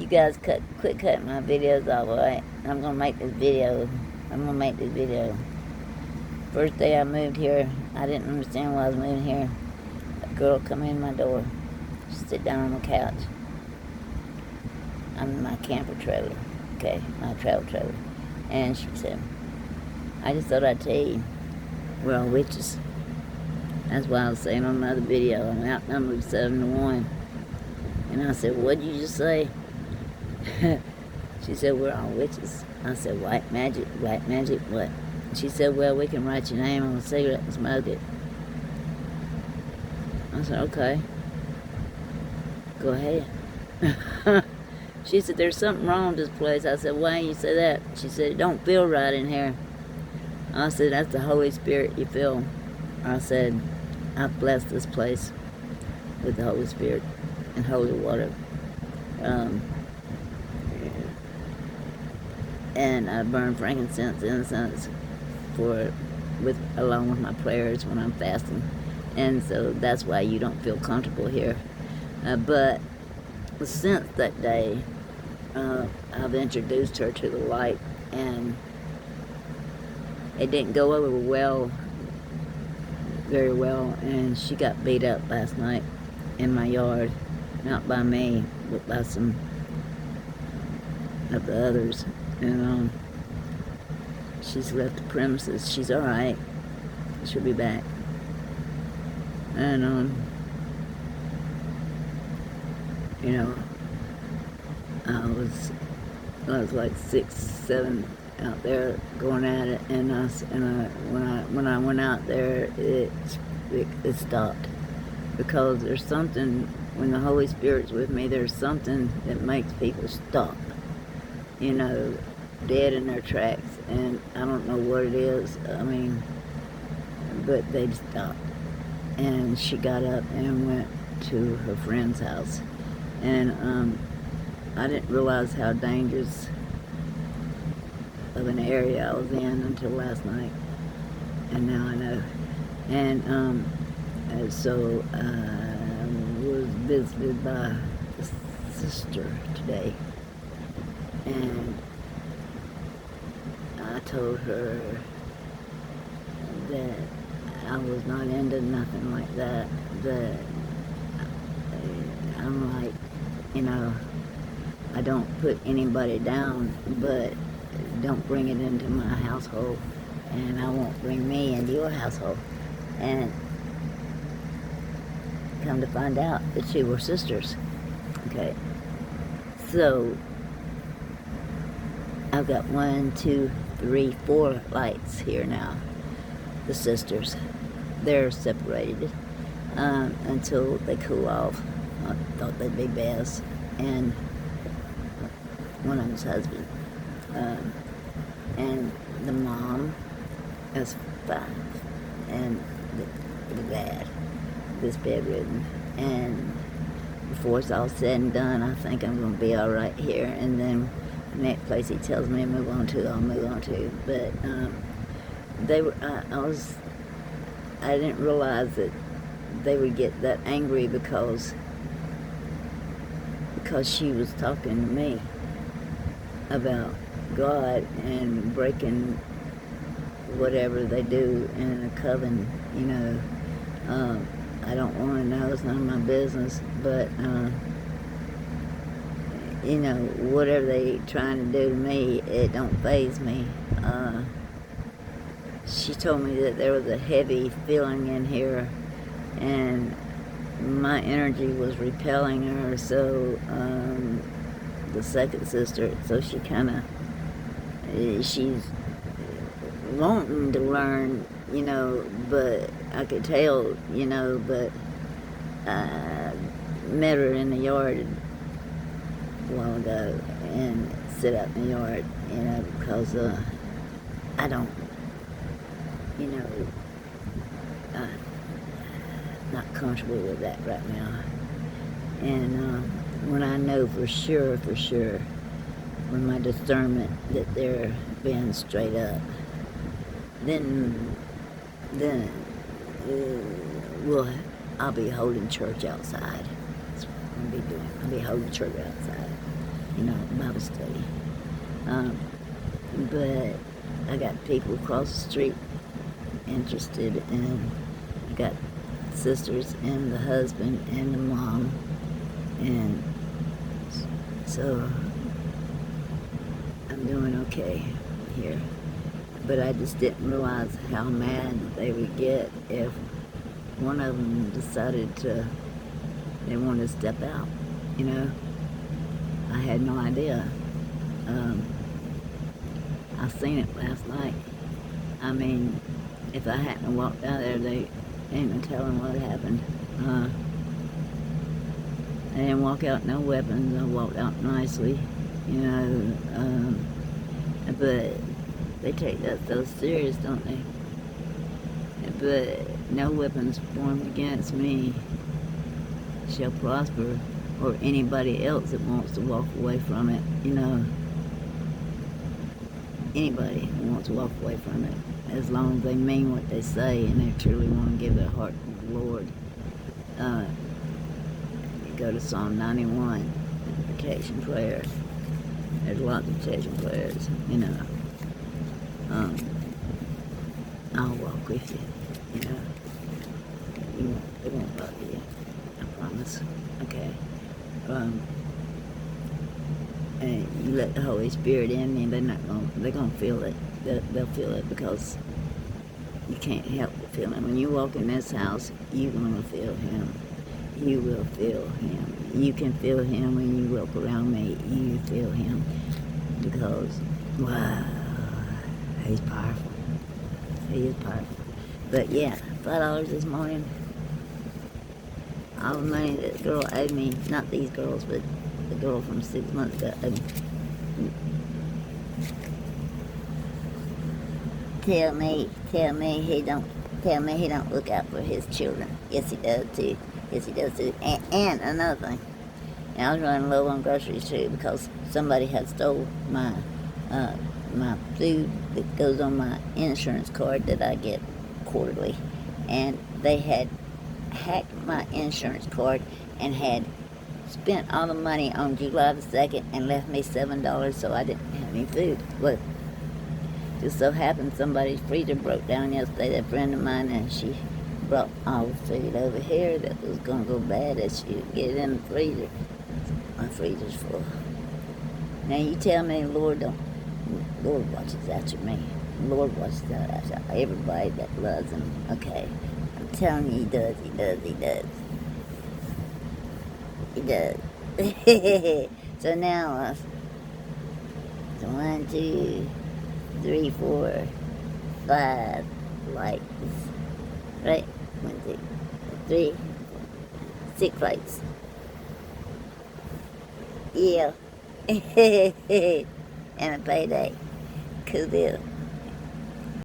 you guys quit cutting my videos off, alright? I'm gonna make this video. First day I moved here, I didn't understand why I was moving here. A girl come in my door, sit down on the couch. I'm in my camper trailer, okay, my travel trailer. And she said, I just thought I'd tell you, we're all witches. That's why I was saying on another video, I'm outnumbered 7-1. And I said, what'd you just say? She said, we're all witches. I said, white magic, what? She said, well, we can write your name on a cigarette and smoke it. I said, okay. Go ahead. She said, there's something wrong with this place. I said, why do you say that? She said, it don't feel right in here. I said, that's the Holy Spirit you feel. I said, I've blessed this place with the Holy Spirit and holy water. And I burn frankincense, incense along with my prayers when I'm fasting. And so that's why you don't feel comfortable here. But since that day, I've introduced her to the light, and it didn't go over very well, and she got beat up last night in my yard, not by me, but by some of the others. And she's left the premises. She's all right. She'll be back. And you know, I was like 6, 7 out there going at it, and when I went out there, it stopped, because there's something when the Holy Spirit's with me. There's something that makes people stop, you know, dead in their tracks, and I don't know what it is. I mean, but they stopped, and she got up and went to her friend's house, and I didn't realize how dangerous of an area I was in until last night, and now I know. And so I was visited by a sister today, and I told her that I was not into nothing like that. That I'm like, you know, I don't put anybody down, but don't bring it into my household, and I won't bring me into your household. And come to find out that you were sisters. Okay, so I've got 1, 2, 3, 4 lights here now. The sisters, they're separated until they cool off. I thought they'd be best. And one of them's husband. And the mom is 5, and the dad is bedridden. And before it's all said and done, I think I'm going to be all right here. And then the next place he tells me to move on to, I'll move on to. But they were. I didn't realize that they would get that angry because she was talking to me about God and breaking whatever they do in a coven, you know. I don't want to know, it's none of my business, but you know, whatever they trying to do to me, it don't faze me. She told me that there was a heavy feeling in here, and my energy was repelling her, so the second sister, so she kind of, she's wanting to learn, you know, but I could tell, you know, but I met her in the yard a while ago and sit out in the yard, you know, because I don't, you know, I'm not comfortable with that right now. And when I know for sure, with my discernment that they're being straight up, then I'll be holding church outside. That's what I'm gonna be doing. I'll be holding church outside. Bible study. But I got people across the street interested, and I got sisters and the husband and the mom, and so I'm doing okay here. But I just didn't realize how mad they would get if one of them decided they wanted to step out, I had no idea. I seen it last night. I mean, if I hadn't walked out there, they ain't no telling what happened. I didn't walk out no weapons. I walked out nicely, but they take that so serious, don't they? But no weapons formed against me shall prosper, or anybody else that wants to walk away from it, Anybody who wants to walk away from it, as long as they mean what they say and they truly want to give their heart to the Lord. You go to Psalm 91, protection prayer. There's lots of protection prayers, I'll walk with you, It won't bother you, I promise. Okay. And you let the Holy Spirit in, and they're gonna feel it. They'll feel it, because you can't help but feel it. When you walk in this house, you're gonna feel Him. You will feel Him. You can feel Him when you walk around me. You feel Him, because wow, He's powerful. He is powerful. But yeah, $5 this morning. All the money that girl owed me, not these girls, but the girl from 6 months ago. Tell me he don't look out for his children. Yes, he does too. Yes, he does too. And another thing, I was running low on groceries too, because somebody had stole my food that goes on my insurance card that I get quarterly, and they had hacked my insurance card and had spent all the money on July the 2nd and left me $7, so I didn't have any food. Well, just so happened somebody's freezer broke down yesterday, a friend of mine, and she brought all the food over here that was going to go bad, that she would get it in the freezer. My freezer's full. Now you tell me Lord watches after me. Lord watches after everybody that loves Him. Okay. I'm telling you, He does. He does. So now, 1, 2, 3, 4, 5 lights. Right? 1, 2, 3, 6 lights. Yeah. And a payday. Cool deal.